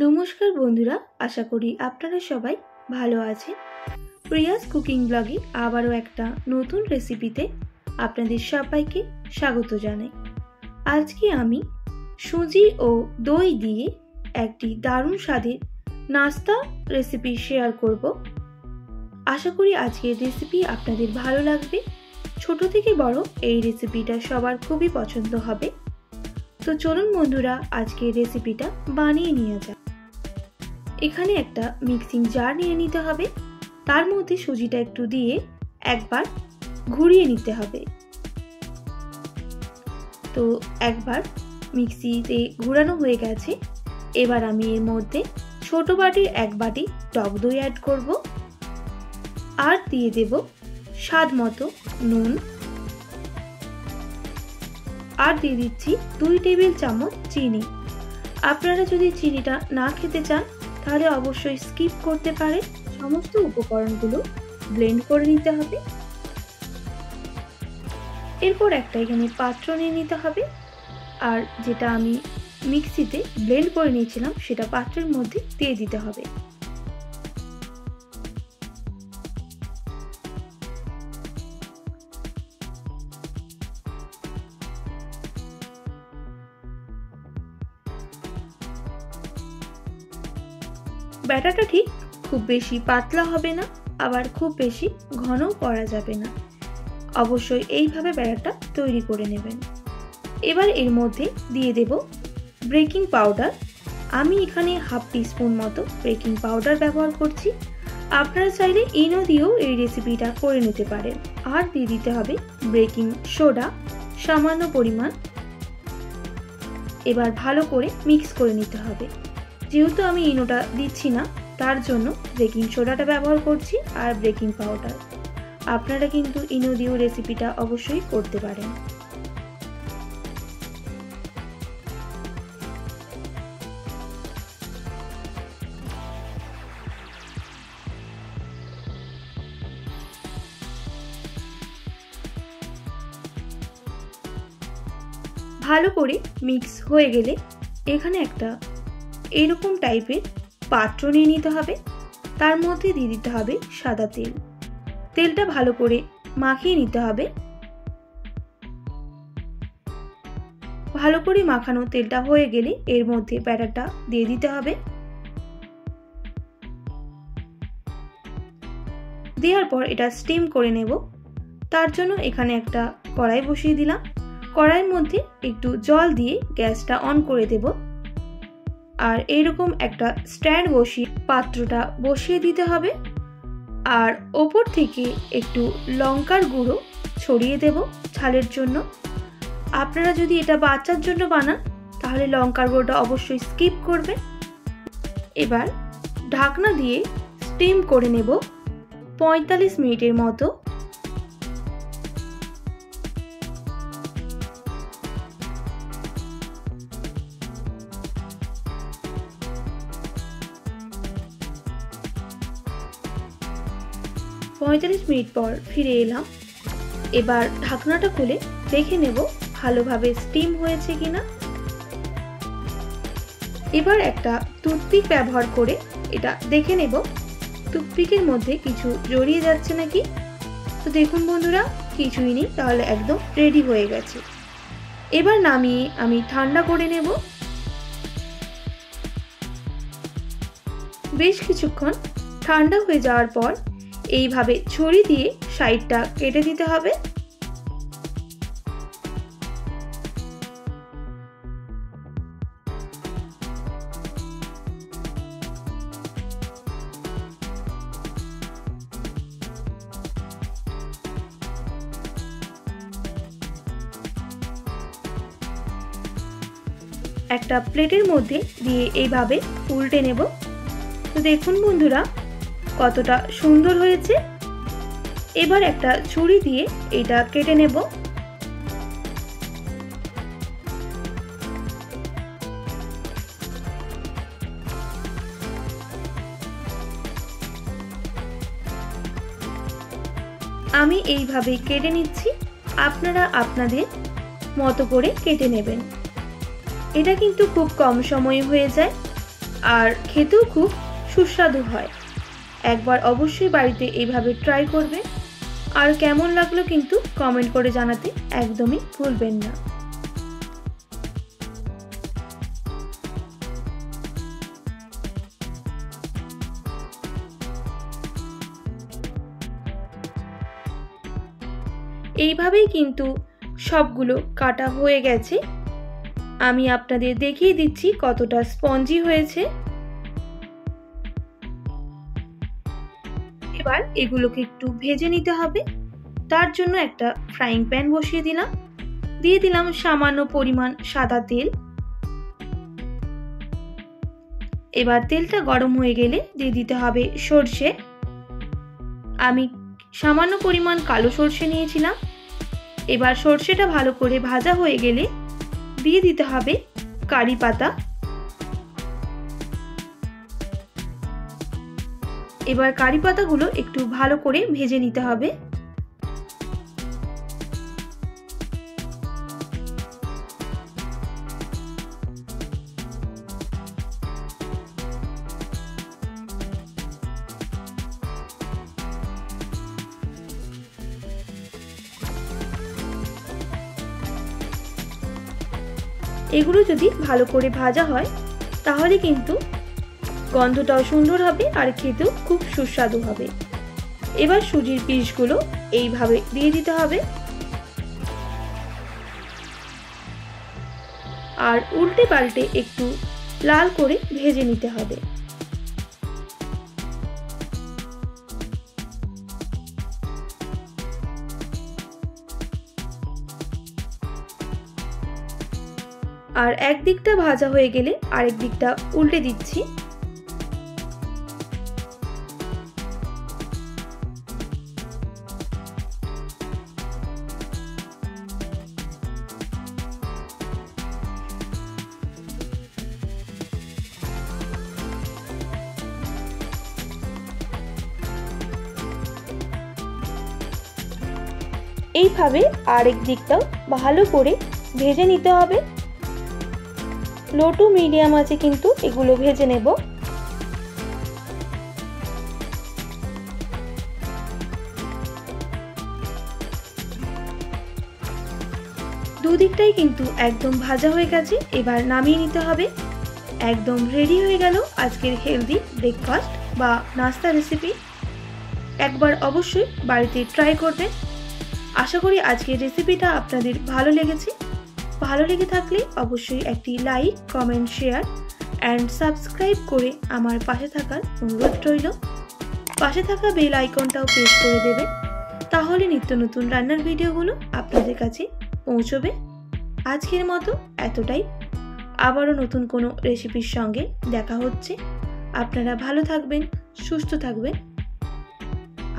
নমস্কার বন্ধুরা, আশা করি আপনারা সবাই ভালো আছেন। প্রিয়াস কুকিং ব্লগে আবারও একটা নতুন রেসিপিতে আপনাদের সবাইকে স্বাগত জানাই। আজকে আমি সুজি ও দই দিয়ে একটি দারুণ স্বাদের নাস্তা রেসিপি শেয়ার করব। আশা করি আজকের রেসিপি আপনাদের ভালো লাগবে। ছোট থেকে বড় এই রেসিপিটা সবার খুবই পছন্দ হবে। তো চলুন বন্ধুরা, আজকের রেসিপিটা বানিয়ে নিয়ে যাক। এখানে একটা মিক্সিং জার নিয়ে নিতে হবে। তার মধ্যে সুজিটা একটু দিয়ে একবার ঘুরিয়ে নিতে হবে। তো একবার মিক্সিতে ঘোরানো হয়ে গেছে। এবার আমি এর মধ্যে ছোট বাটির এক বাটি টক দই অ্যাড করব, আর দিয়ে দেব স্বাদ মতো নুন, আর দিয়ে দিচ্ছি 2 টেবিল চামচ চিনি। আপনারা যদি চিনিটা না খেতে চান তাহলে অবশ্যই স্কিপ করতে পারেন। সমস্ত উপকরণগুলো ব্লেন্ড করে নিতে হবে। এরপর একটা এখানে পাত্র নিয়ে নিতে হবে, আর যেটা আমি মিক্সিতে ব্লেন্ড করে নিয়েছিলাম সেটা পাত্রের মধ্যে দিয়ে দিতে হবে। ব্যাটারটা ঠিক খুব বেশি পাতলা হবে না, আবার খুব বেশি ঘনও করা যাবে না। অবশ্যই এইভাবে ব্যাটারটা তৈরি করে নেবেন। এবার এর মধ্যে দিয়ে দেব বেকিং পাউডার। আমি এখানে হাফ টিস্পুন মতো বেকিং পাউডার ব্যবহার করছি। আপনারা চাইলে ইনো দিয়েও এই রেসিপিটা করে নিতে পারেন। আর দিয়ে দিতে হবে বেকিং সোডা সামান্য পরিমাণ। এবার ভালো করে মিক্স করে নিতে হবে। যেহেতু আমি ইনোটা দিচ্ছি না, তার জন্য বেকিং সোডাটা ব্যবহার করছি আর বেকিং পাউডার। আপনারা কিন্তু ইনো দিয়েও রেসিপিটা অবশ্যই করতে পারেন। ভালো করে মিক্স হয়ে গেলে এখানে একটা এরকম টাইপের পাত্র নিয়ে নিতে হবে। তার মধ্যে দিয়ে দিতে হবে সাদা তেল। তেলটা ভালো করে মাখিয়ে নিতে হবে। ভালো করে মাখানো তেলটা হয়ে গেলে এর মধ্যে ব্যাটারটা দিয়ে দিতে হবে। দেওয়ার পর এটা স্টিম করে নেব। তার জন্য এখানে একটা কড়াই বসিয়ে দিলাম। কড়াইয়ের মধ্যে একটু জল দিয়ে গ্যাসটা অন করে দেব, আর এইরকম একটা স্ট্যান্ড বসিয়ে পাত্রটা বসিয়ে দিতে হবে। আর ওপর থেকে একটু লঙ্কার গুঁড়ো ছড়িয়ে দেব ঝালের জন্য। আপনারা যদি এটা বাচ্চার জন্য বানান তাহলে লঙ্কার গুঁড়োটা অবশ্যই স্কিপ করবেন। এবার ঢাকনা দিয়ে স্টিম করে নেব 45 মিনিটের মতো। মিনিট পর ফিরে এলাম। এবার ঢাকনাটা খুলে দেখে নেব ভালোভাবে স্টিম হয়েছে কিনা। এবার একটা টুথপিক ব্যবহার করে এটা দেখে নেব টুথপিকের মধ্যে কিছু জড়িয়ে যাচ্ছে নাকি। তো দেখুন বন্ধুরা, কিছুই নেই, তাহলে একদম রেডি হয়ে গেছে। এবার নামিয়ে আমি ঠান্ডা করে নেব। বেশ কিছুক্ষণ ঠান্ডা হয়ে যাওয়ার পর এইভাবে ছুরি দিয়ে সাইডটা কেটে দিতে হবে। একটা প্লেটের মধ্যে দিয়ে এইভাবে উল্টে নেব। তো দেখুন বন্ধুরা কতটা সুন্দর হয়েছে। এবার একটা ছুরি দিয়ে এটা কেটে নেব। আমি এইভাবে কেটে নিচ্ছি, আপনারা আপনাদের মতো করে কেটে নেবেন। এটা কিন্তু খুব কম সময়ে হয়ে যায়। আর খেতেও খুব সুস্বাদু হয়। একবার অবশ্যই বাড়িতে এইভাবে ট্রাই করবে, আর কেমন লাগলো কিন্তু কমেন্ট করে জানাতে একদমই ভুলবেন না। এইভাবেই কিন্তু সবগুলো কাটা হয়ে গেছে। আমি আপনাদের দেখিয়ে দিচ্ছি কতটা স্পঞ্জি হয়েছে। এবার এগুলোকে একটু ভেজে নিতে হবে। তার জন্য একটা ফ্রাইং প্যান বসিয়ে দিলাম, দিয়ে দিলাম সামান্য পরিমাণ সাদা তেল। এবার তেলটা গরম হয়ে গেলে দিয়ে দিতে হবে সরষে। আমি সামান্য পরিমাণ কালো সরষে নিয়েছিলাম। এবার সরষেটা ভালো করে ভাজা হয়ে গেলে দিয়ে দিতে হবে কারি পাতা। এবার কারি পাতাগুলো একটু ভালো করে ভেজে নিতে হবে। এগুলো যদি ভালো করে ভাজা হয় তাহলে কিন্তু গন্ধটাও সুন্দর হবে আর খেতেও খুব সুস্বাদু হবে। এবার সুজির পিসগুলো এইভাবে দিয়ে দিতে হবে আর উল্টে পাল্টে একটু লাল করে ভেজে নিতে হবে। আর এক দিকটা ভাজা হয়ে গেলে আরেক দিকটা উল্টে দিচ্ছি। এইভাবে আরেক দিকটাও ভালো করে ভেজে নিতে হবে। লো টু মিডিয়াম আছে কিন্তু এগুলো ভেজে নেব। দুদিকটাই কিন্তু একদম ভাজা হয়ে গেছে। এবার নামিয়ে নিতে হবে। একদম রেডি হয়ে গেল আজকের হেলদি ব্রেকফাস্ট বা নাস্তা রেসিপি। একবার অবশ্যই বাড়িতে ট্রাই করবেন। আশা করি আজকের রেসিপিটা আপনাদের ভালো লেগেছে। ভালো লেগে থাকলে অবশ্যই একটি like, comment, share and subscribe করে আমার পাশে থাকার অনুরোধ রইল। পাশে থাকা বেল আইকনটাও প্রেস করে দেবেন, তাহলে নিত্য নতুন রান্নার ভিডিওগুলো আপনাদের কাছে পৌঁছবে। আজকের মতো এতটাই। আবারও নতুন কোনো রেসিপির সঙ্গে দেখা হচ্ছে। আপনারা ভালো থাকবেন, সুস্থ থাকবেন।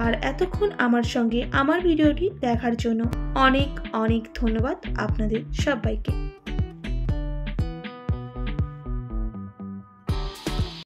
আর এতক্ষণ আমার সঙ্গে আমার ভিডিওটি দেখার জন্য অনেক অনেক ধন্যবাদ আপনাদের সবাইকে।